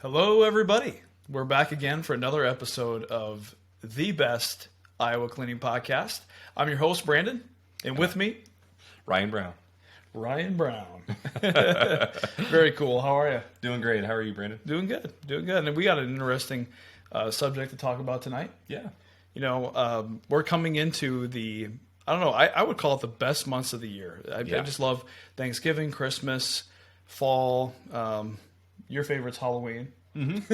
Hello, everybody. We're back again for another episode of the best Iowa cleaning podcast. I'm your host, Brandon, and with me, Ryan Brown. Ryan Brown. Very cool. How are you? Doing great. How are you, Brandon? Doing good. Doing good. And we got an interesting subject to talk about tonight. Yeah. We're coming into I would call it the best months of the year. I just love Thanksgiving, Christmas, fall. Your favorite's Halloween. Mm-hmm.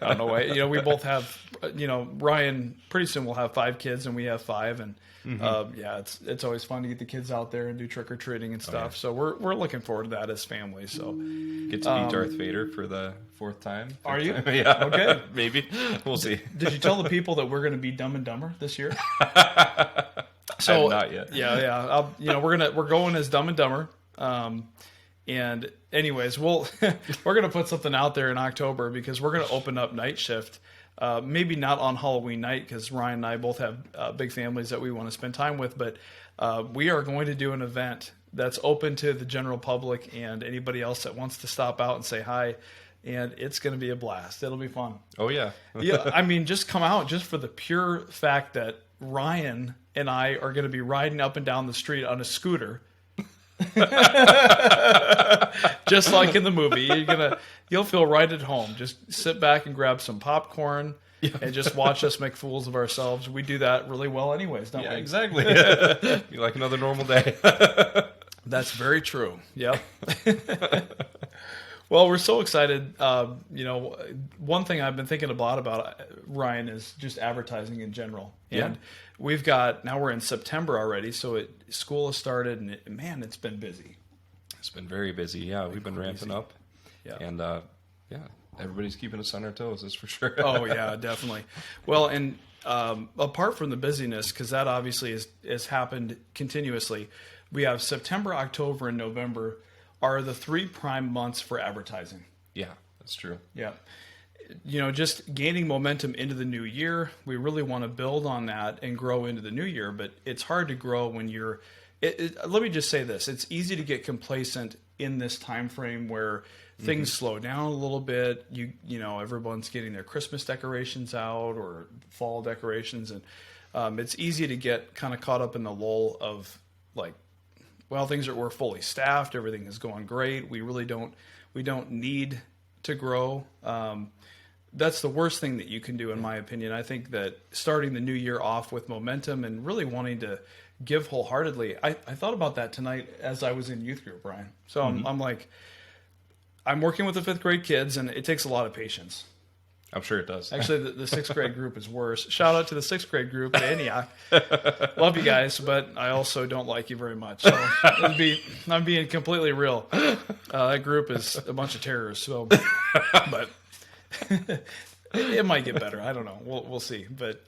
I don't know why. We both have, Ryan, pretty soon we'll have 5 kids and we have 5. And it's always fun to get the kids out there and do trick-or-treating and stuff. Oh, yeah. So we're looking forward to that as family. So Get to meet Darth Vader for the 4th time. Are you? Time. Yeah. Okay. Maybe. We'll see. Did you tell the people that we're going to be Dumb and Dumber this year? So not yet. Yeah. We're going as Dumb and Dumber. And anyways, we're going to put something out there in October because we're going to open up night shift. Maybe not on Halloween night because Ryan and I both have big families that we want to spend time with, but we are going to do an event that's open to the general public and anybody else that wants to stop out and say hi. And it's going to be a blast. It'll be fun. Oh, yeah. Yeah, I mean, just come out just for the pure fact that Ryan and I are going to be riding up and down the street on a scooter. Just like in the movie, you'll feel right at home. Just sit back and grab some popcorn and just watch us make fools of ourselves. We do that really well anyways, don't we? Yeah, exactly. Be like another normal day. That's very true. Yep. Well, we're so excited. One thing I've been thinking a lot about, Ryan, is just advertising in general. And now we're in September already, so school has started, and it's been busy. It's been very busy. Yeah, we've been ramping up. Yeah. And, everybody's keeping us on our toes, that's for sure. Oh, yeah, definitely. Well, and apart from the busyness, because that obviously has happened continuously, we have September, October, and November are the 3 prime months for advertising. Yeah, that's true. Yeah. Just gaining momentum into the new year. We really want to build on that and grow into the new year, but it's hard to grow when you're let me just say this. It's easy to get complacent in this time frame where things slow down a little bit. Everyone's getting their Christmas decorations out or fall decorations, and it's easy to get kind of caught up in the lull of we're fully staffed. Everything is going great. We don't need to grow. That's the worst thing that you can do, in my opinion. I think that starting the new year off with momentum and really wanting to give wholeheartedly. I thought about that tonight as I was in youth group, Brian. So I'm working with the 5th grade kids, and it takes a lot of patience. I'm sure it does. Actually, the 6th grade group is worse. Shout out to the 6th grade group at Antioch. Love you guys, but I also don't like you very much. So I'm being completely real. That group is a bunch of terrorists. So, but it might get better. I don't know. We'll see. But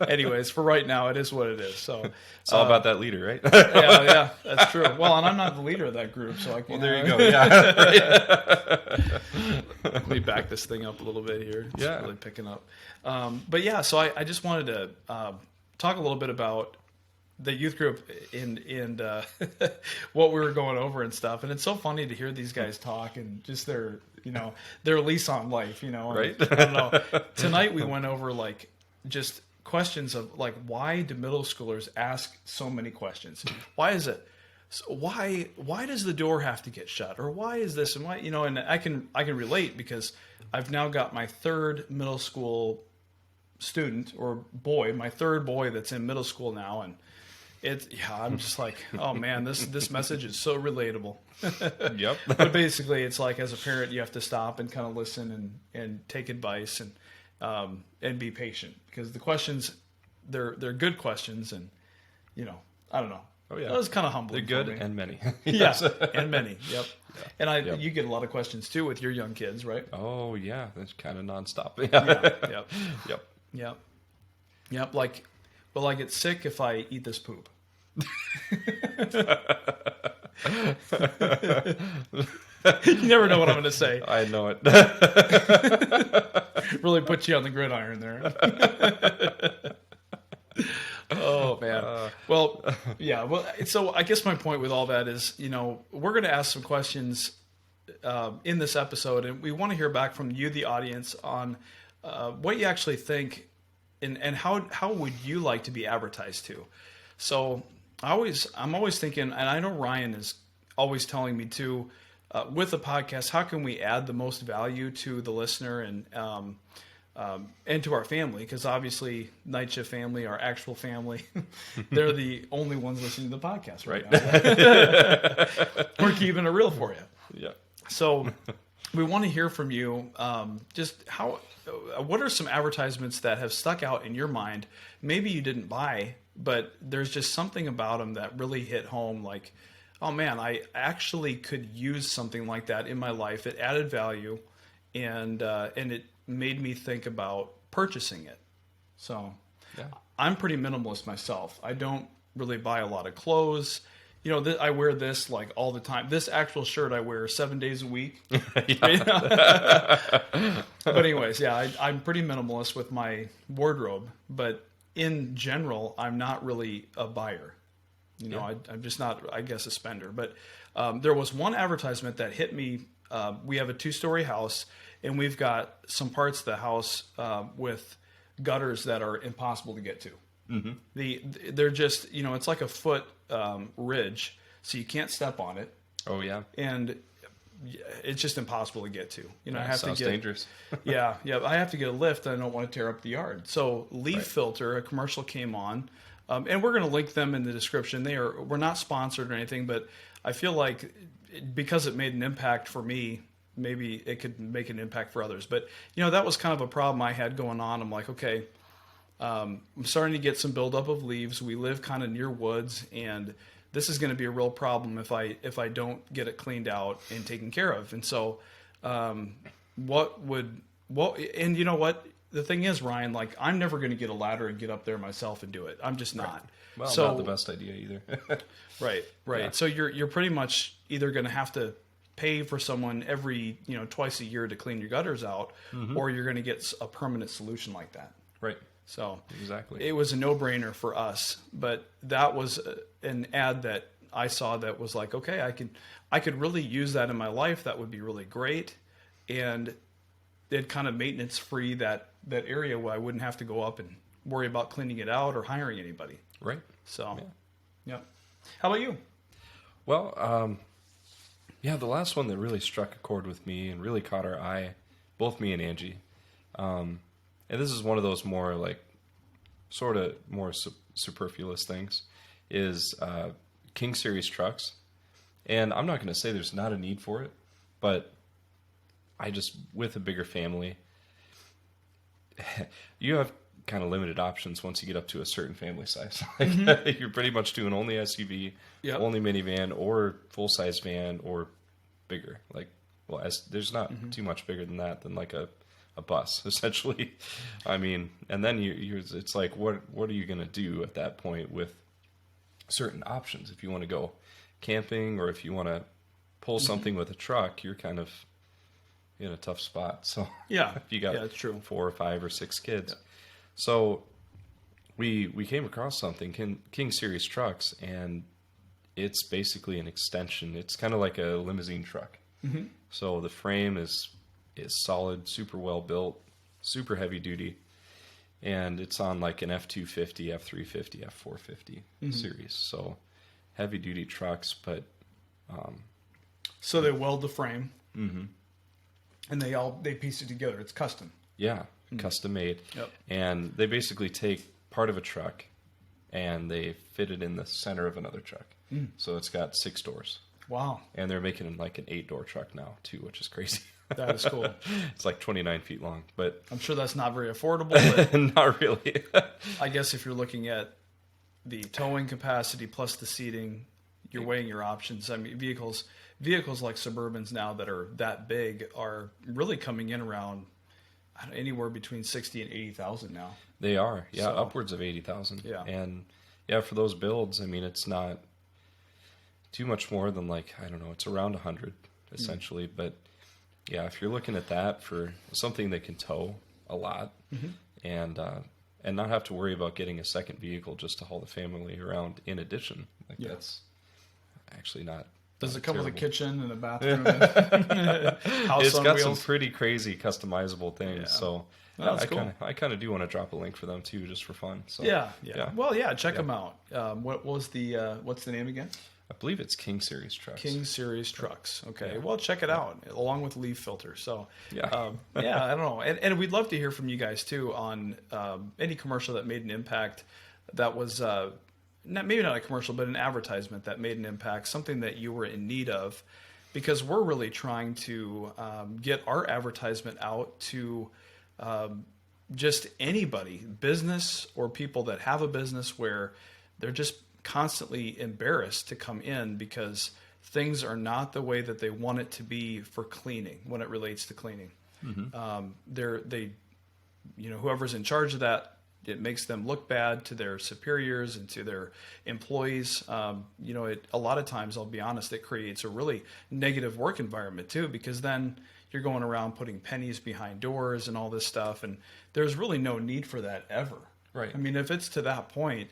anyways, for right now, it is what it is. So it's all about that leader, right? yeah, that's true. Well, and I'm not the leader of that group, so I can't. Well, there you go. Yeah. Let me back this thing up a little bit here. It's Yeah. really picking up. So I just wanted to talk a little bit about the youth group and what we were going over and stuff. And it's so funny to hear these guys talk and just their lease on life, Right. I don't know. Tonight we went over just questions of why do middle schoolers ask so many questions? Why is it? Why does the door have to get shut? Or why is this? And why, and I can relate because I've now got my 3rd middle school student or boy, my 3rd boy that's in middle school now. And I'm just like, oh man, this message is so relatable. Yep. But basically it's like, as a parent, you have to stop and kind of listen and take advice and be patient because the questions, they're good questions. And, I don't know. Oh yeah. That was kind of humbling. They're for good me. and many. Yes. And many. Yep. And Yep. you get a lot of questions too with your young kids, right? Oh yeah. That's kind of nonstop. Yeah. Yep. Yep. Yep. Will I get sick if I eat this poop? You never know what I'm going to say. I know it. Really put you on the gridiron there. Oh man. Well, yeah. Well, so I guess my point with all that is, we're going to ask some questions in this episode, and we want to hear back from you, the audience, on what you actually think, and how would you like to be advertised to. So I'm always thinking, and I know Ryan is always telling me too, with the podcast, how can we add the most value to the listener and to our family? Because obviously, Night Shift family, our actual family, they're the only ones listening to the podcast right now. We're keeping it real for you. Yeah. So we want to hear from you. Just what are some advertisements that have stuck out in your mind? Maybe you didn't buy, but there's just something about them that really hit home. Like, oh man, I actually could use something like that in my life. It added value, and it made me think about purchasing it. So Yeah. I'm pretty minimalist myself. I don't really buy a lot of clothes. You know, I wear this like all the time. This actual shirt I wear 7 days a week. But anyways, yeah, I'm pretty minimalist with my wardrobe. But in general, I'm not really a buyer. You know, I'm just not, I guess, a spender. But there was one advertisement that hit me. We have a 2-story house, and we've got some parts of the house with gutters that are impossible to get to. Mm-hmm. They're just, you know, it's like a foot ridge, so you can't step on it, Oh yeah. and it's just impossible to get to. You know, I have Sounds to get dangerous. yeah, I have to get a lift. I don't want to tear up the yard. So Leaf Filter, a commercial came on, and we're going to link them in the description. We're not sponsored or anything, but I feel like because it made an impact for me, maybe it could make an impact for others. But you know, that was kind of a problem I had going on. I'm like, okay, I'm starting to get some buildup of leaves. We live kind of near woods, and this is going to be a real problem if I don't get it cleaned out and taken care of. And so, and you know what? The thing is, Ryan, like, I'm never going to get a ladder and get up there myself and do it. I'm just not. Well, so, not the best idea either. Right. Yeah. So you're pretty much either going to have to pay for someone every, twice a year to clean your gutters out, or you're going to get a permanent solution like that. Right. So Exactly. it was a no-brainer for us, but that was an ad that I saw that was like, okay, I could really use that in my life. That would be really great, and it kind of maintenance free that area where I wouldn't have to go up and worry about cleaning it out or hiring anybody. Right. So, yeah. How about you? Well, the last one that really struck a chord with me and really caught our eye, both me and Angie. And this is one of those more like sort of more superfluous things, is King Series trucks. And I'm not going to say there's not a need for it, but I just, with a bigger family, you have kind of limited options once you get up to a certain family size. Like, you're pretty much doing only SUV, only minivan, or full-size van, or bigger. Like, well, there's not too much bigger than that, than like a bus, essentially. I mean, and then it's like, what are you going to do at that point with certain options? If you want to go camping, or if you want to pull something with a truck, you're kind of in a tough spot. So if you got that's true. 4 or 5 or 6 kids. So we came across something, King Series trucks, and it's basically an extension. It's kind of like a limousine truck. So the frame is solid, super well built, super heavy duty, and it's on like an F250, F350, F450 series. So heavy duty trucks, but so they weld the frame, and they piece it together. It's custom. Yeah, custom made. Yep. And they basically take part of a truck and they fit it in the center of another truck. So it's got 6 doors. Wow. And they're making like an 8-door truck now too, which is crazy. That is cool. It's like 29 feet long, but I'm sure that's not very affordable, but not really. I guess if you're looking at the towing capacity plus the seating, you're weighing your options. I mean, vehicles like Suburbans now that are that big are really coming in around anywhere between 60 and 80,000 now. They are, So- upwards of 80,000. Yeah. And for those builds, I mean, it's not too much more than like, I don't know, it's around 100 essentially. But yeah, if you're looking at that for something that can tow a lot and not have to worry about getting a second vehicle just to haul the family around in addition, like that's actually not Does it come with a terrible. kitchen and a bathroom? And house It's on got wheels? some pretty crazy customizable things. Yeah. So Oh, yeah, that's cool. I kind of do want to drop a link for them too, just for fun. So Yeah. yeah. Well, yeah, check them out. What was what's the name again? I believe it's King Series trucks. King Series trucks. Okay, Yeah. well, check it out along with leaf filters. So, Yeah. yeah, I don't know, and we'd love to hear from you guys too on any commercial that made an impact. That was maybe not a commercial, but an advertisement that made an impact, something that you were in need of, because we're really trying to get our advertisement out to just anybody, business or people that have a business where they're just constantly embarrassed to come in because things are not the way that they want it to be for cleaning when it relates to cleaning. They, whoever's in charge of that, it makes them look bad to their superiors and to their employees. A lot of times, I'll be honest, it creates a really negative work environment too, because then you're going around putting pennies behind doors and all this stuff. And there's really no need for that ever. Right. I mean, if it's to that point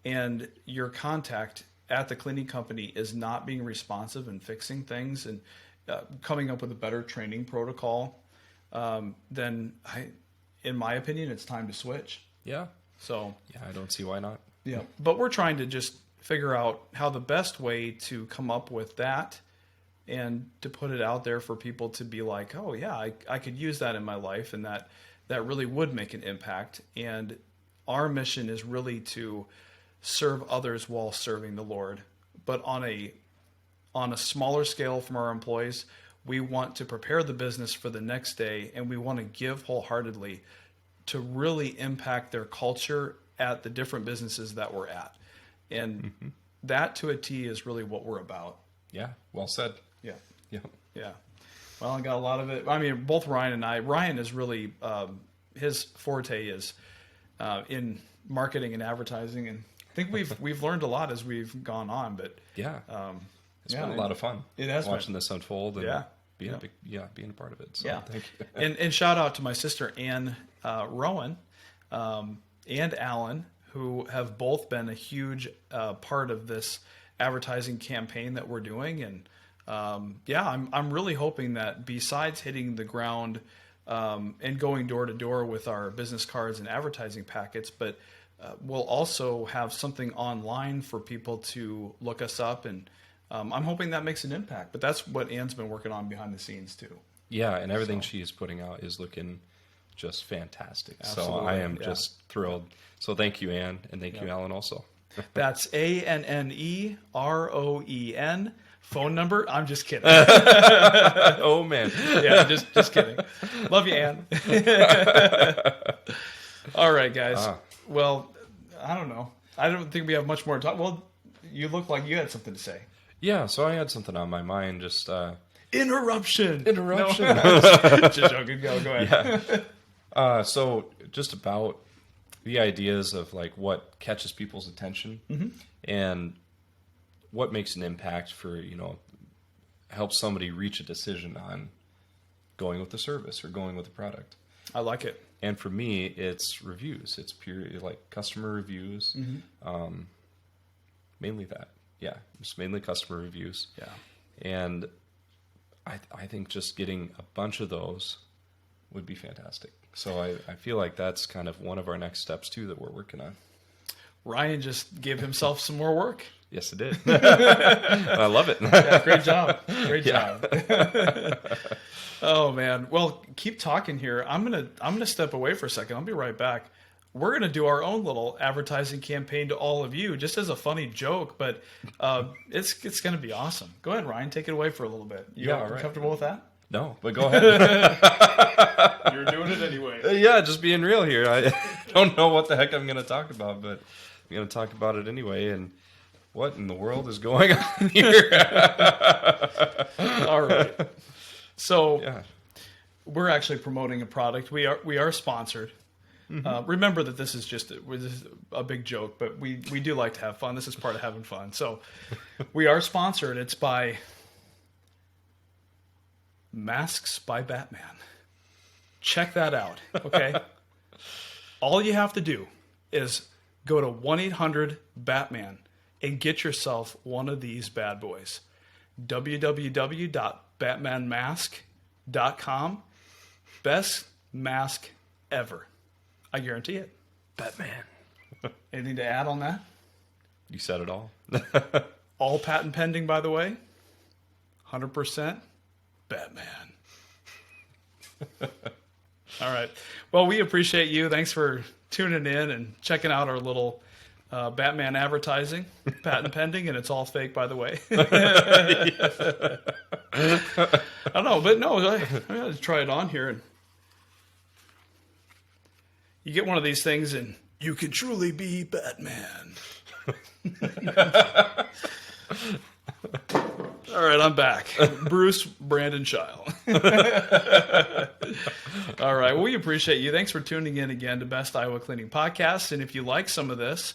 and your contact at the cleaning company is not being responsive and fixing things and coming up with a better training protocol, then in my opinion, it's time to switch. Yeah. So Yeah, I don't see why not. yeah, but we're trying to just figure out how the best way to come up with that and to put it out there for people to be like, oh yeah, I could use that in my life, and that really would make an impact. And our mission is really to serve others while serving the Lord, but on a smaller scale from our employees. We want to prepare the business for the next day, and we want to give wholeheartedly to really impact their culture at the different businesses that we're at. And that to a T is really what we're about. Yeah. Well said. Yeah. Yeah. Yeah. Well, I got a lot of it. I mean, both Ryan is really, his forte is in marketing and advertising. And I think we've learned a lot as we've gone on, but Yeah. It's yeah, been a lot of fun. it has been. watching this unfold and Yeah. being Yeah. being a part of it. So yeah. thank you. And shout out to my sister, Ann Rowan, and Alan, who have both been a huge part of this advertising campaign that we're doing. And I'm really hoping that besides hitting the ground and going door to door with our business cards and advertising packets, but we'll also have something online for people to look us up. And I'm hoping that makes an impact. But that's what Ann's been working on behind the scenes too. Yeah, and everything she is putting out is looking just fantastic. Absolutely, So I am yeah. just thrilled. So thank you, Ann, and thank you, Alan, also. That's ANNEROEN. Phone number? I'm just kidding. Oh man. Yeah, just kidding. Love you, Ann. All right, guys. Well, I don't know. I don't think we have much more to talk. Well, you look like you had something to say. Yeah, so I had something on my mind. Just Interruption. interruption. No. Just joking. Go ahead. So just about the ideas of like what catches people's attention and what makes an impact for, help somebody reach a decision on going with the service or going with the product. I like it. And for me, it's reviews. It's pure like customer reviews. Mainly that. Yeah, just mainly customer reviews. Yeah. And I think just getting a bunch of those would be fantastic. So I feel like that's kind of one of our next steps too that we're working on. Ryan just gave himself some more work. Yes, it did. I love it. Yeah, great job. Great job. Oh man. Well, keep talking here. I'm gonna step away for a second. I'll be right back. We're gonna do our own little advertising campaign to all of you, just as a funny joke, but it's gonna be awesome. Go ahead, Ryan. Take it away for a little bit. You all right. comfortable with that? No, but go ahead. You're doing it anyway. Yeah, just being real here. I don't know what the heck I'm going to talk about, but I'm going to talk about it anyway. And what in the world is going on here? All right. So Yeah. we're actually promoting a product. We are sponsored. Remember that this is just a big joke, but we do like to have fun. This is part of having fun. So we are sponsored. It's by Masks by Batman. Check that out, okay? All you have to do is go to 1-800-BATMAN and get yourself one of these bad boys. www.batmanmask.com. Best mask ever. I guarantee it. Batman. Anything to add on that? You said it all. All patent pending, by the way. 100% Batman. All right. Well, we appreciate you. Thanks for tuning in and checking out our little Batman advertising, patent pending, and it's all fake, by the way. I don't know, but no, I gotta try it on here. And you get one of these things, and you can truly be Batman. All right, I'm back. Bruce Brandon Child. All right, well, we appreciate you. Thanks for tuning in again to Best Iowa Cleaning Podcast. And if you like some of this,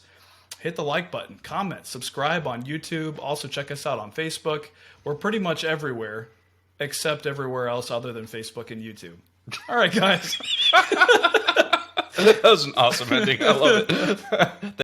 hit the like button, comment, subscribe on YouTube. Also, check us out on Facebook. We're pretty much everywhere, except everywhere else other than Facebook and YouTube. All right, guys. That was an awesome ending. I love it.